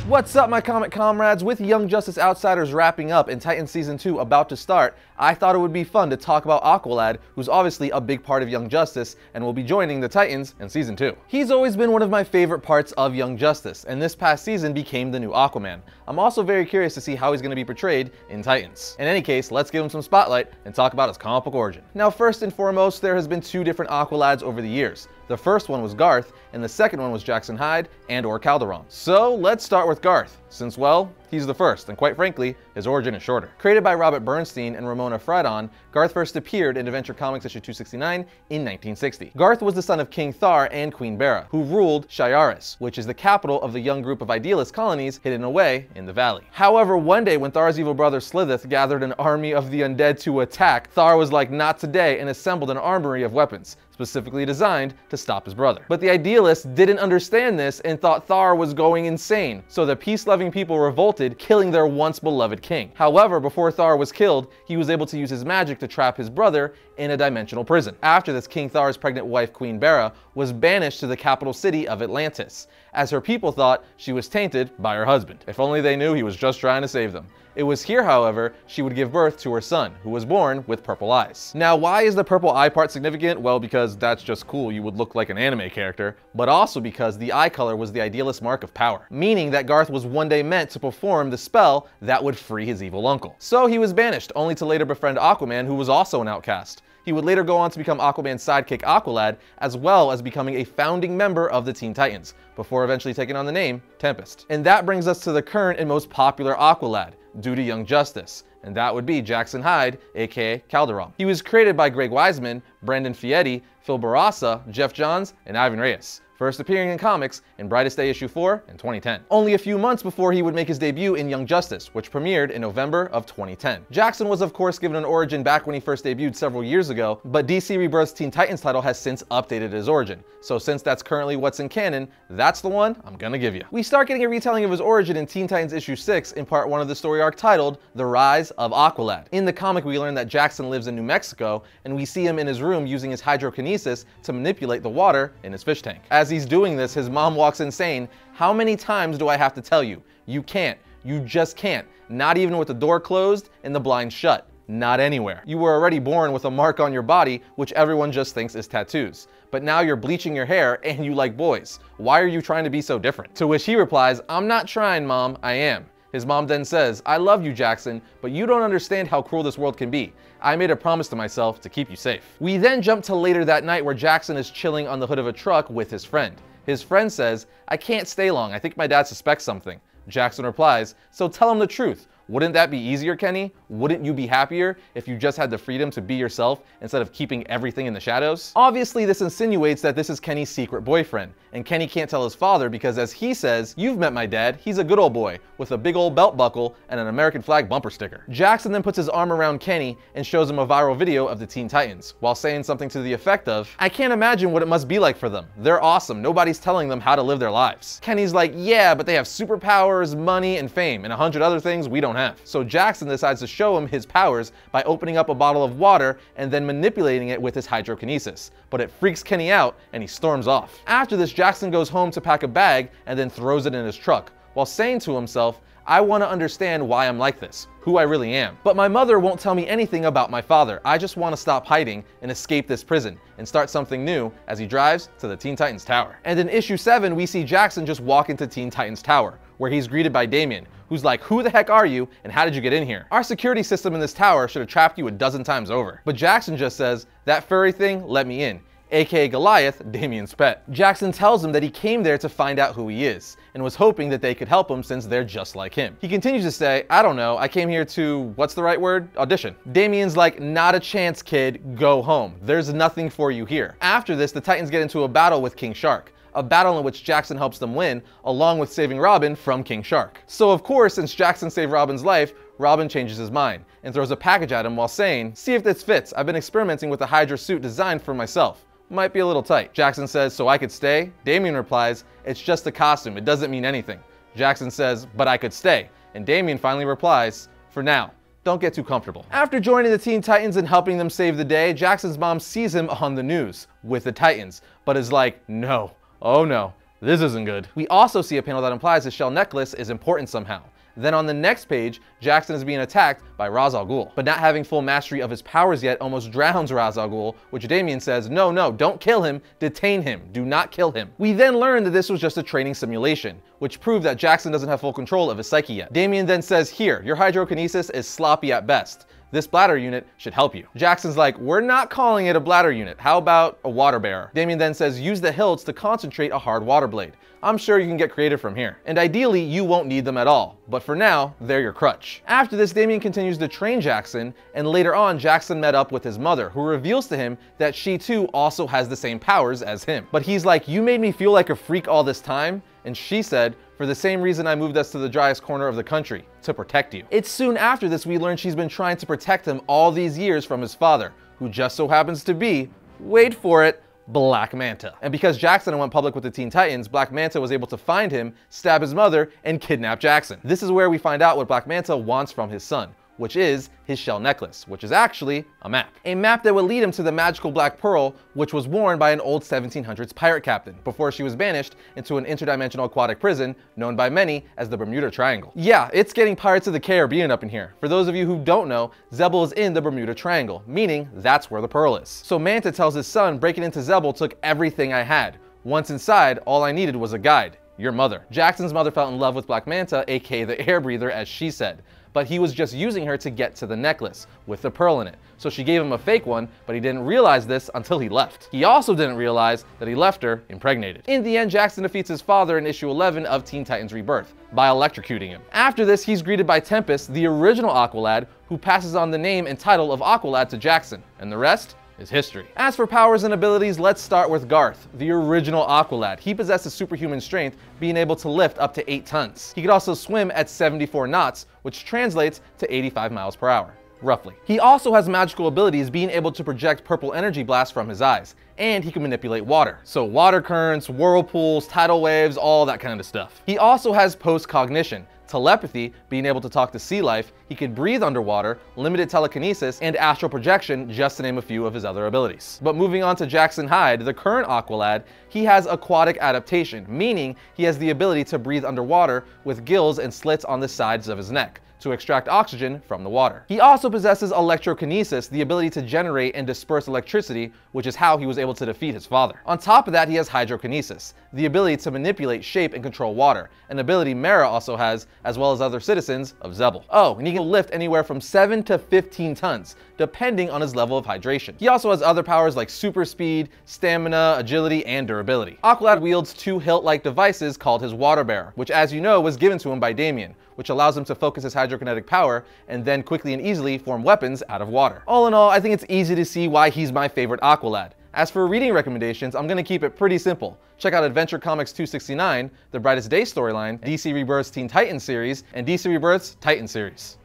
What's up, my comic comrades? With Young Justice Outsiders wrapping up and Titans Season 2 about to start, I thought it would be fun to talk about Aqualad, who's obviously a big part of Young Justice and will be joining the Titans in Season 2. He's always been one of my favorite parts of Young Justice, and this past season became the new Aquaman. I'm also very curious to see how he's going to be portrayed in Titans. In any case, let's give him some spotlight and talk about his comic book origin. Now, first and foremost, there has been two different Aqualads over the years. The first one was Garth, and the second one was Jackson Hyde and or Calderon. So let's start with Garth, since, well, he's the first, and quite frankly, his origin is shorter. Created by Robert Bernstein and Ramona Fradon, Garth first appeared in Adventure Comics issue 269 in 1960. Garth was the son of King Thar and Queen Bera, who ruled Arris, which is the capital of the young group of idealist colonies hidden away in the valley. However, one day when Thar's evil brother Slithith gathered an army of the undead to attack, Thar was like, not today, and assembled an armory of weapons, specifically designed to stop his brother. But the idealists didn't understand this and thought Thar was going insane, so the peace-loving people revolted, killing their once beloved king. However, before Thar was killed, he was able to use his magic to trap his brother in a dimensional prison. After this, King Thar's pregnant wife, Queen Bera, was banished to the capital city of Atlantis, as her people thought she was tainted by her husband. If only they knew he was just trying to save them. It was here, however, she would give birth to her son, who was born with purple eyes. Now, why is the purple eye part significant? Well, because that's just cool, you would look like an anime character, but also because the eye color was the idealist mark of power, meaning that Garth was one day meant to perform the spell that would free his evil uncle. So he was banished, only to later befriend Aquaman, who was also an outcast. He would later go on to become Aquaman's sidekick Aqualad, as well as becoming a founding member of the Teen Titans, before eventually taking on the name Tempest. And that brings us to the current and most popular Aqualad, due to Young Justice, and that would be Jackson Hyde, aka Calderon. He was created by Greg Weisman, Brandon Fietti, Phil Barassa, Jeff Johns, and Ivan Reyes, first appearing in comics in Brightest Day issue 4 in 2010. Only a few months before he would make his debut in Young Justice, which premiered in November of 2010. Jackson was of course given an origin back when he first debuted several years ago, but DC Rebirth's Teen Titans title has since updated his origin. So since that's currently what's in canon, that's the one I'm gonna give you. We start getting a retelling of his origin in Teen Titans issue 6 in part 1 of the story arc titled The Rise of Aqualad. In the comic, we learn that Jackson lives in New Mexico, and we see him in his room using his hydrokinesis to manipulate the water in his fish tank. As he's doing this, his mom walks in saying, "How many times do I have to tell you? You can't. You just can't. Not even with the door closed and the blinds shut. Not anywhere. You were already born with a mark on your body, which everyone just thinks is tattoos. But now you're bleaching your hair and you like boys. Why are you trying to be so different?" To which he replies, "I'm not trying, Mom, I am." His mom then says, "I love you, Jackson, but you don't understand how cruel this world can be. I made a promise to myself to keep you safe." We then jump to later that night where Jackson is chilling on the hood of a truck with his friend. His friend says, "I can't stay long. I think my dad suspects something." Jackson replies, "So tell him the truth. Wouldn't that be easier, Kenny? Wouldn't you be happier if you just had the freedom to be yourself instead of keeping everything in the shadows?" Obviously, this insinuates that this is Kenny's secret boyfriend, and Kenny can't tell his father because, as he says, "You've met my dad. He's a good old boy with a big old belt buckle and an American flag bumper sticker." Jackson then puts his arm around Kenny and shows him a viral video of the Teen Titans, while saying something to the effect of, "I can't imagine what it must be like for them. They're awesome. Nobody's telling them how to live their lives." Kenny's like, "Yeah, but they have superpowers, money, and fame, and 100 other things we don't have." So Jackson decides to show him his powers by opening up a bottle of water and then manipulating it with his hydrokinesis. But it freaks Kenny out and he storms off. After this, Jackson goes home to pack a bag and then throws it in his truck, while saying to himself, "I want to understand why I'm like this, who I really am. But my mother won't tell me anything about my father. I just want to stop hiding and escape this prison and start something new," as he drives to the Teen Titans Tower. And in issue 7, we see Jackson just walk into Teen Titans Tower, where he's greeted by Damian, who's like, "Who the heck are you and how did you get in here? Our security system in this tower should have trapped you a dozen times over." But Jackson just says, "That furry thing let me in," aka Goliath, Damian's pet. Jackson tells him that he came there to find out who he is, and was hoping that they could help him since they're just like him. He continues to say, "I don't know, I came here to, what's the right word? Audition." Damian's like, "Not a chance, kid, go home. There's nothing for you here." After this, the Titans get into a battle with King Shark, a battle in which Jackson helps them win, along with saving Robin from King Shark. So of course, since Jackson saved Robin's life, Robin changes his mind and throws a package at him while saying, "See if this fits. I've been experimenting with a Hydra suit designed for myself. Might be a little tight." Jackson says, "So I could stay?" Damian replies, "It's just a costume. It doesn't mean anything." Jackson says, "But I could stay." And Damian finally replies, "For now. Don't get too comfortable." After joining the Teen Titans and helping them save the day, Jackson's mom sees him on the news with the Titans, but is like, "No. Oh no. this isn't good. We also see a panel that implies his shell necklace is important somehow. Then on the next page, Jackson is being attacked by Ra's al Ghul, but not having full mastery of his powers yet almost drowns Ra's al Ghul, which Damian says, no, don't kill him, detain him, do not kill him. We then learn that this was just a training simulation, which proved that Jackson doesn't have full control of his psyche yet. Damian then says, here, your hydrokinesis is sloppy at best. This bladder unit should help you. Jackson's like, we're not calling it a bladder unit. How about a water bearer? Damian then says, use the hilts to concentrate a hard water blade. I'm sure you can get creative from here. And ideally, you won't need them at all. But for now, they're your crutch. After this, Damian continues to train Jackson, and later on, Jackson met up with his mother, who reveals to him that she too also has the same powers as him. But he's like, you made me feel like a freak all this time? And she said, for the same reason I moved us to the driest corner of the country, to protect you. It's soon after this we learn she's been trying to protect him all these years from his father, who just so happens to be, wait for it, Black Manta. And because Jackson went public with the Teen Titans, Black Manta was able to find him, stab his mother, and kidnap Jackson. This is where we find out what Black Manta wants from his son, which is his shell necklace, which is actually a map. A map that would lead him to the magical Black Pearl, which was worn by an old 1700s pirate captain before she was banished into an interdimensional aquatic prison known by many as the Bermuda Triangle. Yeah, it's getting Pirates of the Caribbean up in here. For those of you who don't know, Zebul is in the Bermuda Triangle, meaning that's where the pearl is. So Manta tells his son, breaking into Zebul took everything I had. Once inside, all I needed was a guide, your mother. Jackson's mother fell in love with Black Manta, aka the air breather, as she said. But he was just using her to get to the necklace with the pearl in it. So she gave him a fake one, but he didn't realize this until he left. He also didn't realize that he left her impregnated. In the end, Jackson defeats his father in issue 11 of Teen Titans Rebirth by electrocuting him. After this, he's greeted by Tempest, the original Aqualad, who passes on the name and title of Aqualad to Jackson, and the rest is history. As for powers and abilities, let's start with Garth, the original Aqualad. He possesses superhuman strength, being able to lift up to 8 tons. He could also swim at 74 knots, which translates to 85 miles per hour, roughly. He also has magical abilities, being able to project purple energy blasts from his eyes, and he can manipulate water. So water currents, whirlpools, tidal waves, all that kind of stuff. He also has post-cognition, telepathy, being able to talk to sea life, he could breathe underwater, limited telekinesis, and astral projection, just to name a few of his other abilities. But moving on to Jackson Hyde, the current Aqualad, he has aquatic adaptation, meaning he has the ability to breathe underwater with gills and slits on the sides of his neck to extract oxygen from the water. He also possesses electrokinesis, the ability to generate and disperse electricity, which is how he was able to defeat his father. On top of that, he has hydrokinesis, the ability to manipulate, shape, and control water, an ability Mara also has, as well as other citizens of Zebul. Oh, and he can lift anywhere from 7 to 15 tons, depending on his level of hydration. He also has other powers like super speed, stamina, agility, and durability. Aqualad wields 2 hilt-like devices called his water bearer, which, as you know, was given to him by Damian, which allows him to focus his hydrokinetic power and then quickly and easily form weapons out of water. All in all, I think it's easy to see why he's my favorite Aqualad. As for reading recommendations, I'm going to keep it pretty simple. Check out Adventure Comics 269, the Brightest Day storyline, DC Rebirth's Teen Titans series, and DC Rebirth's Titan series.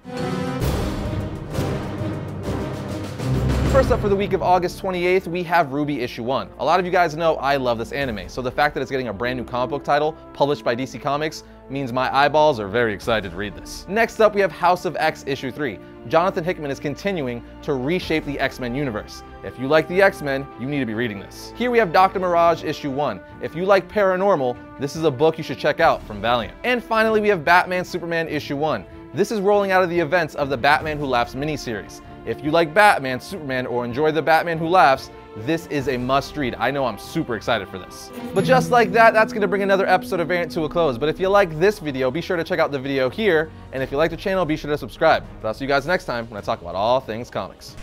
First up for the week of August 28th, we have Ruby issue 1. A lot of you guys know I love this anime, so the fact that it's getting a brand new comic book title published by DC Comics means my eyeballs are very excited to read this. Next up, we have House of X issue 3. Jonathan Hickman is continuing to reshape the X-Men universe. If you like the X-Men, you need to be reading this. Here we have Dr. Mirage issue 1. If you like paranormal, this is a book you should check out from Valiant. And finally, we have Batman Superman issue 1. This is rolling out of the events of the Batman Who Laughs miniseries. If you like Batman, Superman, or enjoy the Batman Who Laughs, this is a must read. I know I'm super excited for this. But just like that, that's going to bring another episode of Variant to a close. But if you like this video, be sure to check out the video here. And if you like the channel, be sure to subscribe. But I'll see you guys next time when I talk about all things comics.